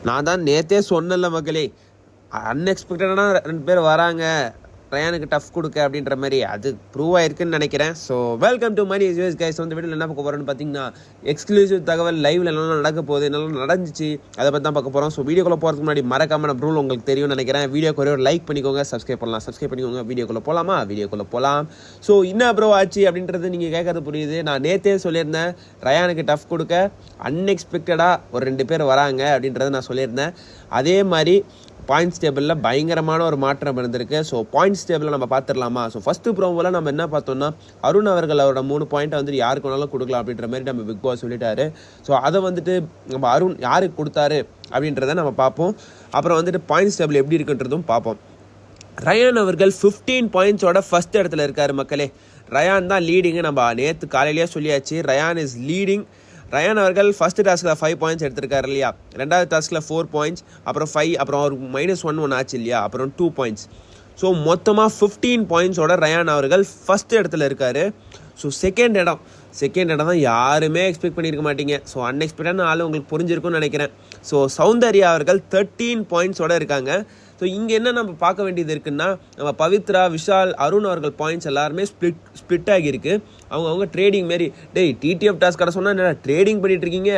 நான் தான் நேற்றே சொன்னல மக்களே, அன்எக்ஸ்பெக்டடான 2 பேர் வராங்க ரயானுக்கு டஃப் கொடுக்க அப்படின்ற மாதிரி. அது ப்ரூவ் ஆயிருக்குன்னு நினைக்கிறேன். So welcome to Mani US guys. வந்து வீடியோவில் என்ன பார்க்க போகிறோன்னு பார்த்தீங்கன்னா எக்ஸ்க்ளூசிவ் தகவல் லைவ்ல என்னெல்லாம் நடக்க போகுது, என்னெல்லாம் நடந்துச்சு, அதை பற்றி தான் பார்க்க போகிறோம். ஸோ வீடியோக்குள்ளே போகிறதுக்கு முன்னாடி மறக்காம நம்ம ரூல் உங்களுக்கு தெரியும்னு நினைக்கிறேன். வீடியோக்கு ஒரு லைக் பண்ணிக்கோங்க, சப்ஸ்கிரைப் பண்ணிக்கோங்க. வீடியோக்குள்ளே போகலாம். ஸோ என்ன ப்ரோ ஆச்சு அப்படின்றது நீங்கள் கேட்கறது புரியுது. நான் நேற்றே சொல்லியிருந்தேன் ரயானுக்கு டஃப் கொடுக்க அன்எக்ஸ்பெக்டடாக ஒரு 2 பேர் வராங்க அப்படின்றத நான் சொல்லியிருந்தேன். அதே மாதிரி பாயிண்ட்ஸ் டேபிளில் பயங்கரமான ஒரு மாற்றம் இருந்திருக்கு. ஸோ பாயிண்ட்ஸ் டேபிளில் நம்ம பார்த்துடலாமா? ஸோ ஃபஸ்ட்டு ப்ரோமோவில் நம்ம என்ன பார்த்தோம்னா அருண் அவர்கள் அவரோட 3 பாயிண்ட்டை வந்துட்டு யாருக்கு வேணாலும் கொடுக்கலாம் அப்படின்ற மாதிரி நம்ம பிக் பாஸ் சொல்லிட்டாரு. ஸோ அதை வந்துட்டு நம்ம அருண் யாருக்கு கொடுத்தாரு அப்படின்றத நம்ம பார்ப்போம். அப்புறம் வந்துட்டு பாயிண்ட்ஸ் டேபிள் எப்படி இருக்குன்றதும் பார்ப்போம். ரயான் அவர்கள் 15 பாயிண்ட்ஸோட ஃபஸ்ட் இடத்துல இருக்கார் மக்களே. ரயான் தான் லீடிங்கு. நம்ம நேற்று காலையிலேயே சொல்லியாச்சு, ரயான் இஸ் லீடிங். ரயான் அவர்கள் ஃபஸ்ட்டு டாஸ்கில் 5 பாயிண்ட்ஸ் எடுத்திருக்காரு இல்லையா, 2வது டாஸ்கில் 4 பாயிண்ட்ஸ், அப்புறம் 5, அப்புறம் அவருக்கு -1 ஆச்சு இல்லையா, அப்புறம் 2 பாயிண்ட்ஸ். ஸோ மொத்தமாக 15 பாயிண்ட்ஸோட ரயான் அவர்கள் ஃபஸ்ட் இடத்துல இருக்கார். ஸோ செகண்ட் இடம் தான் யாருமே எக்ஸ்பெக்ட் பண்ணியிருக்க மாட்டீங்க. ஸோ அன்எக்ஸ்பெக்டான ஆள் உங்களுக்கு புரிஞ்சிருக்கும்னு நினைக்கிறேன். ஸோ சௌந்தர்யா அவர்கள் 13 பாயிண்ட்ஸோடு இருக்காங்க. ஸோ இங்கே என்ன நம்ம பார்க்க வேண்டியது இருக்குன்னா, நம்ம பவித்ரா, விஷால், அருண் அவர்கள் பாயிண்ட்ஸ் எல்லாருமே ஸ்ப்ளிட் ஆகியிருக்கு. அவங்க ட்ரேடிங் மாரி. டிடிஎஃப் டாஸ்க் கடை சொன்னால் என்ன ட்ரேடிங் பண்ணிட்டு இருக்கீங்க?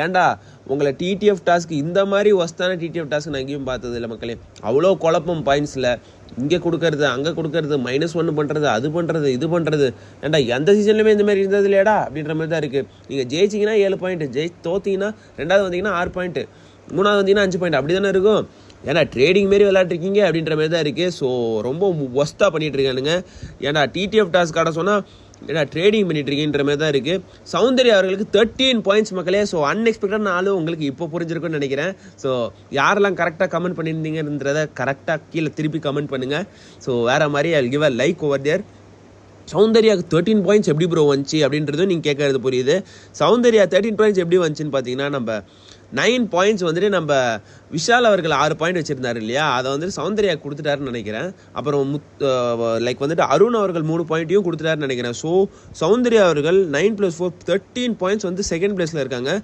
ஏன்டா உங்களை டிடிஎஃப் டாஸ்க்கு இந்த மாதிரி ஒஸ்தான டிடிஎஃப் டாஸ்க் நான் எங்கேயும் பார்த்தது இல்லை மக்களே. அவ்வளோ குழப்பம் பாயிண்ட்ஸில், இங்கே கொடுக்கறது அங்கே கொடுக்கறது, -1 பண்ணுறது, அது பண்ணுறது, இது பண்ணுறது. ஏன்டா எந்த சீசன்லையுமே இந்த மாதிரி இருந்தது இல்லையாடா அப்படின்ற மாதிரி தான் இருக்குது. நீங்கள் ஜெயிச்சிங்கன்னா 7 பாயிண்ட்டு, தோத்திங்கன்னா 2வது வந்தீங்கன்னா 6 பாயிண்ட்டு, 3வது வந்தீங்கன்னா 5 பாயிண்ட், அப்படி தானே இருக்கும். ஏன்னா ட்ரேடிங் மாரி விளையாட்டுருக்கீங்க அப்படின்ற மாதிரி தான் இருக்குது. ஸோ ரொம்ப ஒஸ்ட்டாக பண்ணிகிட்டு இருக்கானுங்க. ஏன்னா டிடிஎஃப் டாஸ்க் ஆட சொன்னால் ஏன்னா ட்ரேடிங் பண்ணிட்டு இருக்கீன்ற மாதிரி தான் இருக்குது. சௌந்தர்யா அவர்களுக்கு 13 பாயிண்ட்ஸ் மக்களே. ஸோ அன்எக்ஸ்பெக்டட் ஆளும் உங்களுக்கு இப்போ புரிஞ்சிருக்குன்னு நினைக்கிறேன். ஸோ யாரெல்லாம் கரெக்டாக கமெண்ட் பண்ணியிருந்தீங்கன்றதை கரெக்டாக கீழே திருப்பி கமெண்ட் பண்ணுங்கள். ஸோ வேறு மாதிரி I give a like over there. சௌந்தர்யாவுக்கு 13 பாயிண்ட்ஸ் எப்படி ப்ரோ வந்துச்சு அப்படின்றதும் நீங்கள் கேட்கறது புரியுது. சௌந்தர்யா 13 பாயிண்ட்ஸ் எப்படி வந்துச்சுன்னு பார்த்தீங்கன்னா, நம்ம 9 பாயிண்ட்ஸ் வந்துட்டு நம்ம விஷால் அவர்கள் 6 பாயிண்ட் வச்சுருந்தாரு இல்லையா, அதை வந்துட்டு சௌந்தர்யா கொடுத்துட்டாருன்னு நினைக்கிறேன். அப்புறம் லைக் வந்துட்டு அருண் அவர்கள் 3 பாயிண்ட்டையும் கொடுத்துட்டாருன்னு நினைக்கிறேன். ஸோ சௌந்தர்யா அவர்கள் 9 + 4 13 பாயிண்ட்ஸ் வந்து செகண்ட் பிளேஸில் இருக்காங்க.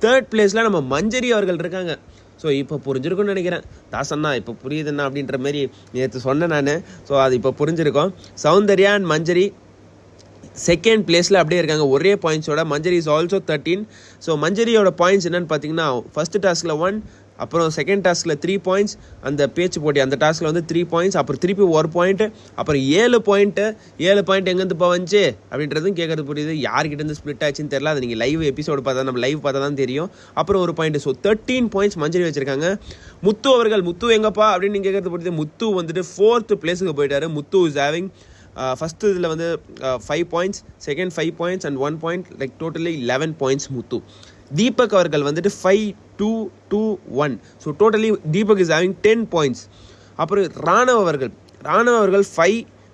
தேர்ட் பிளேஸில் நம்ம மஞ்சரி அவர்கள் இருக்காங்க. ஸோ இப்போ புரிஞ்சிருக்கும்னு நினைக்கிறேன். தாசண்ணா இப்போ புரியுதுண்ணா அப்படின்ற மாதிரி நேற்று சொன்னேன் நான். ஸோ அது இப்போ புரிஞ்சிருக்கோம். சௌந்தர்யா அண்ட் மஞ்சரி செகண்ட் பிளேஸில் அப்படியே இருக்காங்க ஒரே பாயிண்ட்ஸோட. மஞ்சரி இஸ் ஆல்சோ 13. ஸோ மஞ்சரியோட பாயிண்ட்ஸ் என்னென்னு பார்த்தீங்கன்னா, ஃபஸ்ட்டு டாஸ்கில் 1, அப்புறம் செகண்ட் டாஸ்கில் 3 பாயிண்ட்ஸ், அந்த பேச்சு போட்டி அந்த டாஸ்கில் வந்து 3 பாயிண்ட்ஸ், அப்புறம் திருப்பி 1 பாயிண்ட்டு, அப்புறம் 7 பாயிண்ட் எங்கேருந்து இப்போ வந்துச்சு அப்படின்றதும் கேட்கறது புரியுது. யார்கிட்டேருந்து ஸ்ப்ளிட் ஆச்சுன்னு தெரியல. அது நீங்கள் லைவ் எபிசோடு பார்த்தா, நம்ம லைவ் பார்த்தா தான் தெரியும். அப்புறம் 1 பாயிண்ட். ஸோ 13 பாயிண்ட்ஸ் மஞ்சரி வச்சுருக்காங்க. முத்து அவர்கள், முத்து எங்கப்பா அப்படின்னு நீங்கள் கேட்கறது புரியுது. முத்து வந்துட்டு 4th பிளேஸுக்கு போயிட்டாரு. முத்து இஸ் ஹேவிங் ஃபஸ்ட்டு இதில் வந்து 5 points, second 5 points and 1 point, like totally 11 points Muthu. Deepak அவர்கள் வந்துட்டு 5, 2, 2, 1. So totally Deepak is having 10 points. அப்புறம் ராணவ் அவர்கள்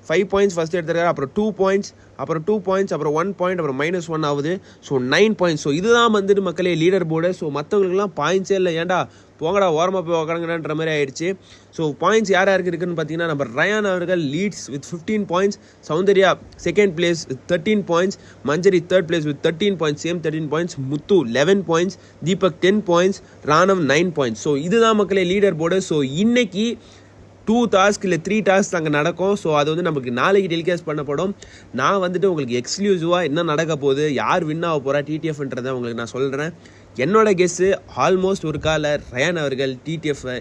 5 பாயிண்ட்ஸ் ஃபஸ்ட் எடுத்துருக்காரு. அப்புறம் 2 பாயிண்ட்ஸ், அப்புறம் 2 பாயிண்ட்ஸ், அப்புறம் 1 பாயிண்ட், அப்புறம் -1 ஆகுது. So 9 points. ஸோ இதுதான் வந்துட்டு மக்களே லீடர் போர்டு. ஸோ மற்றவங்களுக்குலாம் பாயிண்ட்ஸே இல்லை. ஏன்டா போங்கடா ஓரமாக போய் உக்காடுங்கன்ற மாதிரி ஆயிடுச்சு. ஸோ பாயிண்ட்ஸ் யாருக்கு இருக்குன்னு பார்த்தீங்கன்னா, நம்ம ரயான் அவர்கள் leads with 15 points, Soundarya second place with 13 points, Manjari third place with 13 points, same 13 points, Muthu 11 points, Deepak 10 points, Raanav 9 points. So இதுதான் மக்களே லீடர் போர்டு. ஸோ இன்னைக்கு 2 டாஸ்க் இல்லை 3 டாஸ்க் அங்கே நடக்கும். ஸோ அது வந்து நமக்கு நாளைக்கு டெலிகாஸ்ட் பண்ணப்படும். நான் வந்துட்டு உங்களுக்கு எக்ஸ்க்ளூசிவாக என்ன நடக்க போகுது, யார் வின் ஆக போகிறா டிடிஎஃப்ன்றதை உங்களுக்கு நான் சொல்கிறேன். என்னோட கெஸ்ஸு ஆல்மோஸ்ட் ஒரு கால ரயான் அவர்கள் டிடிஎஃப்பை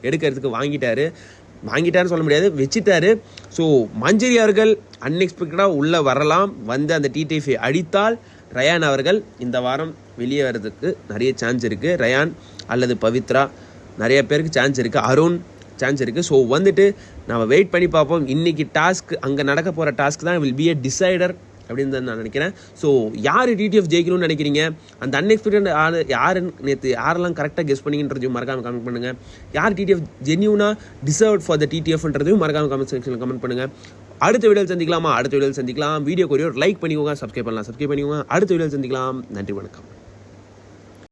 எடுக்கிறதுக்கு வாங்கிட்டாருன்னு சொல்ல முடியாது, வச்சுட்டாரு. ஸோ மஞ்சரி அவர்கள் அன்எக்ஸ்பெக்டடாக உள்ளே வரலாம். வந்து அந்த டிடிஎஃப்பை அடித்தால் ரயான் அவர்கள் இந்த வாரம் வெளியே வர்றதுக்கு நிறைய சான்ஸ் இருக்குது. ரயான் அல்லது பவித்ரா நிறைய பேருக்கு சான்ஸ் இருக்குது. அருண் சான்ஸ் இருக்குது. ஸோ வந்துட்டு நம்ம வெயிட் பண்ணி பார்ப்போம். இன்றைக்கி டாஸ்க் அங்கே நடக்க போகிற டாஸ்க் தான் வில் பி எ டிசைடர் அப்படின்னு தான் நான் நினைக்கிறேன். ஸோ யார் டிடிஎஃப் ஜெயிக்கணும்னு நினைக்கிறீங்க? அந்த அன்எக்ஸ்பெக்டட் ஆள் யாருன்னு நேற்று யாரெல்லாம் கரெக்டாக கெஸ் பண்ணிங்கன்றதையும் மறக்காமல் கமெண்ட் பண்ணுங்கள். யார் டிடிஎஃப் ஜென்யூனாக டிசர்வ்ட் ஃபார் த டிடிஎஃப்ன்றதையும் மறக்காமல் கமெண்ட் செக்ஷனில் கமெண்ட் பண்ணுங்கள். அடுத்த வீடியோவில் சந்திக்கலாமா? அடுத்த வீடியோவில் சந்திக்கலாம். வீடியோக்கு ஒரு லைக் பண்ணிக்கோங்க, சப்ஸ்கிரைப் பண்ணிக்கோங்க. அடுத்த வீடியோவில் சந்திக்கலாம். நன்றி, வணக்கம்.